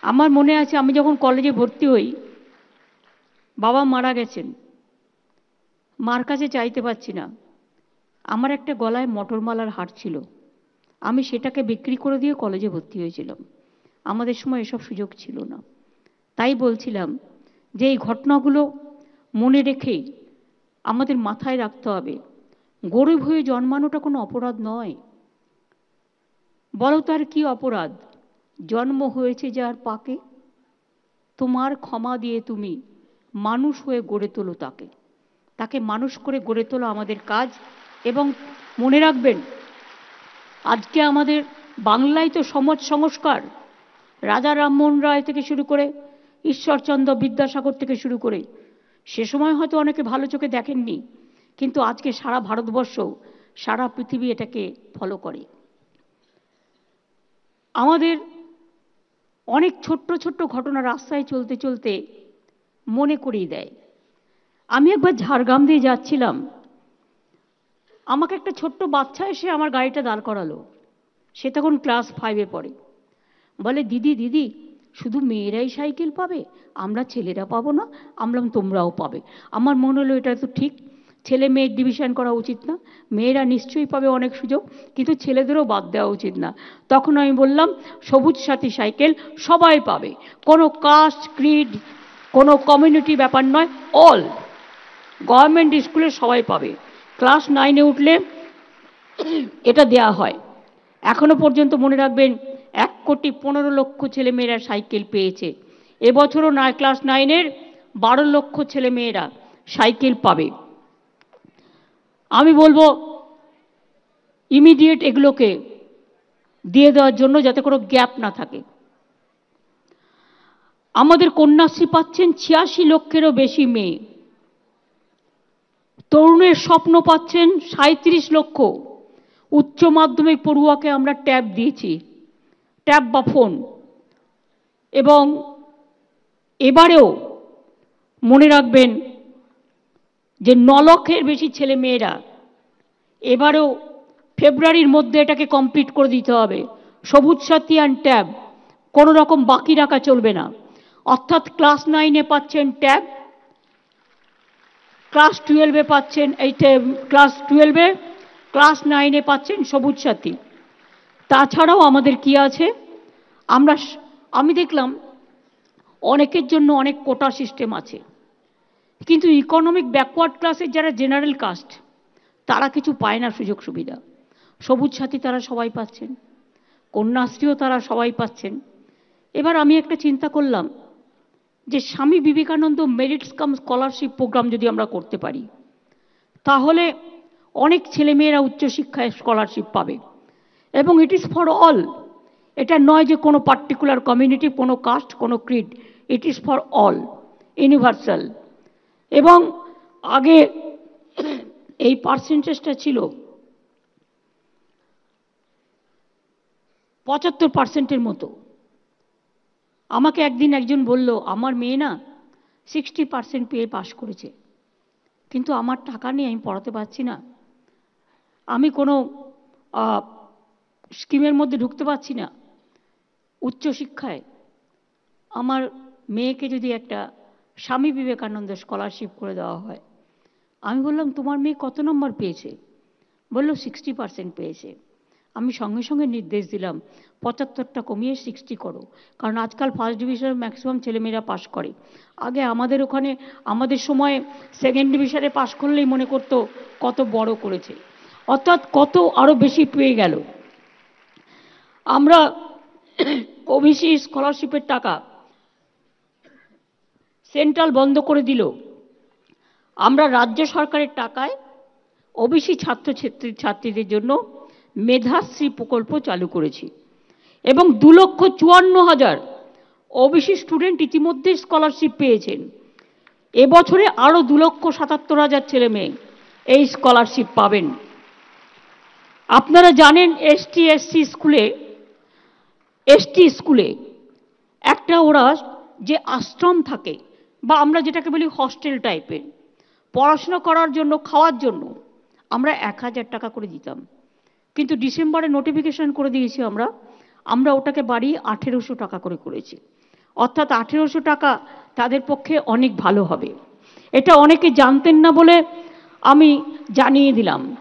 আমার মনে আছে আমি যখন কলেজে ভর্তি হই, বাবা মারা গেছেন, মার কাছে চাইতে পারছি না। আমার একটা গলায় মটরমালার হার ছিল, আমি সেটাকে বিক্রি করে দিয়ে কলেজে ভর্তি হয়েছিলাম। আমাদের সময় এসব সুযোগ ছিল না। তাই বলছিলাম যে এই ঘটনাগুলো মনে রেখে আমাদের মাথায় রাখতে হবে, গরিব হয়ে জন্মানোটা কোনো অপরাধ নয়। বলো তার কি অপরাধ? জন্ম হয়েছে যার পাকে, তোমার ক্ষমা দিয়ে তুমি মানুষ হয়ে গড়ে তোলো তাকে। তাকে মানুষ করে গড়ে তোলা আমাদের কাজ। এবং মনে রাখবেন, আজকে আমাদের বাংলায় তো সমাজ সংস্কার, রাজা রামমোহন রায় থেকে শুরু করে ঈশ্বরচন্দ্র বিদ্যাসাগর থেকে শুরু করে, সে সময় হয়তো অনেকে ভালো চোখে দেখেননি, কিন্তু আজকে সারা ভারতবর্ষ, সারা পৃথিবী এটাকে ফলো করে। আমাদের অনেক ছোট্ট ছোট্ট ঘটনা রাস্তায় চলতে চলতে মনে করিয়ে দেয়। আমি একবার ঝাড়গ্রাম দিয়ে যাচ্ছিলাম, আমাকে একটা ছোট্ট বাচ্চা এসে আমার গাড়িটা দাঁড় করালো। সে তখন ক্লাস 5-এ পড়ে। বলে, দিদি দিদি, শুধু মেয়েরাই সাইকেল পাবে, আমরা ছেলেরা পাবো না? আমরা তোমরাও পাবে। আমার মনে হলো এটা তো ঠিক, ছেলে মেয়ের ডিভিশন করা উচিত না, মেয়েরা নিশ্চয়ই পাবে অনেক সুযোগ, কিন্তু ছেলেদেরও বাদ দেওয়া উচিত না। তখন আমি বললাম, সবুজ সাথী সাইকেল সবাই পাবে, কোনো কাস্ট ক্রিড কোনো কমিউনিটি ব্যাপার নয়, অল গভর্নমেন্ট স্কুলে সবাই পাবে। ক্লাস 9-এ উঠলে এটা দেয়া হয়। এখনো পর্যন্ত মনে রাখবেন, 1,15,00,000 ছেলেমেয়েরা সাইকেল পেয়েছে। এবছরও ক্লাস 9-এর 12 লক্ষ ছেলেমেয়েরা সাইকেল পাবে। আমি বলবো ইমিডিয়েট এগুলোকে দিয়ে দেওয়ার জন্য, যাতে কোনো গ্যাপ না থাকে। আমাদের কন্যাশ্রী পাচ্ছেন 86 লক্ষেরও বেশি মেয়ে। তরুণের স্বপ্ন পাচ্ছেন 37 লক্ষ। উচ্চ মাধ্যমিক পড়ুয়াকে আমরা ট্যাব দিয়েছি, ট্যাব বা ফোন। এবং এবারেও মনে রাখবেন যে 9 লক্ষের বেশি ছেলে মেয়েরা, এবারেও ফেব্রুয়ারির মধ্যে এটাকে কমপ্লিট করে দিতে হবে। সবুজ সাথী অ্যান্ড ট্যাব কোনো রকম বাকি রাখা চলবে না। অর্থাৎ ক্লাস 9-এ পাচ্ছেন ট্যাব, ক্লাস 12-এ পাচ্ছেন ক্লাস 9-এ পাচ্ছেন সবুজ সাথী। তাছাড়াও আমাদের কি আছে, আমি দেখলাম অনেকের জন্য অনেক কোটা সিস্টেম আছে, কিন্তু ইকোনমিক ব্যাকওয়ার্ড ক্লাসের যারা জেনারেল কাস্ট, তারা কিছু পায় না সুযোগ সুবিধা। সবুজ সাথী তারা সবাই পাচ্ছেন, কন্যাশ্রীও তারা সবাই পাচ্ছেন। এবার আমি একটা চিন্তা করলাম যে Swami Vivekananda merits cum scholarship programme যদি আমরা করতে পারি, তাহলে অনেক ছেলেমেয়েরা উচ্চশিক্ষায় স্কলারশিপ পাবে। এবং ইট ইজ ফর অল, এটা নয় যে কোনো পার্টিকুলার কমিউনিটি, কোনো কাস্ট, কোনো Creed, it is for all, universal. এবং আগে এই পার্সেন্টেজটা ছিল 75%-এর মতো। আমাকে একদিন একজন বলল, আমার মেয়ে না 60% পেয়ে পাশ করেছে, কিন্তু আমার টাকা নেই, আমি পড়াতে পারছি না, আমি কোনো স্কিমের মধ্যে ঢুকতে পারছি না উচ্চশিক্ষায়। আমার মেয়েকে যদি একটা স্বামী বিবেকানন্দ স্কলারশিপ করে দেওয়া হয়। আমি বললাম, তোমার মেয়ে কত নম্বর পেয়েছে? বলল 60% পেয়েছে। আমি সঙ্গে সঙ্গে নির্দেশ দিলাম, 75টা কমিয়ে 60 করো, কারণ আজকাল ফার্স্ট ডিভিশনে ম্যাক্সিমাম ছেলেমেয়েরা পাশ করে। আগে আমাদের ওখানে, আমাদের সময় সেকেন্ড ডিভিশনে পাশ করলেই মনে করতো কত বড় করেছে, অর্থাৎ কত আরো বেশি পেয়ে গেল। আমরা ওবিসি স্কলারশিপের টাকা সেন্ট্রাল বন্ধ করে দিল, আমরা রাজ্য সরকারের টাকায় ওবিসি ছাত্রছাত্রীদের জন্য মেধাশ্রী প্রকল্প চালু করেছি। এবং 2,54,000 ওবিসি স্টুডেন্ট ইতিমধ্যে স্কলারশিপ পেয়েছেন। এবছরে আরো 2,77,000 ছেলে মেয়ে এই স্কলারশিপ পাবেন। আপনারা জানেন এসটি স্কুলে একটা ওরা যে আশ্রম থাকে, বা আমরা যেটাকে বলি হস্টেল টাইপের, পড়াশোনা করার জন্য, খাওয়ার জন্য আমরা 1,000 টাকা করে দিতাম। কিন্তু ডিসেম্বরে নোটিফিকেশন করে দিয়েছি আমরা ওটাকে বাড়িয়ে 1,800 টাকা করে করেছি। অর্থাৎ 1800 টাকা তাদের পক্ষে অনেক ভালো হবে। এটা অনেকে জানতেন না বলে আমি জানিয়ে দিলাম।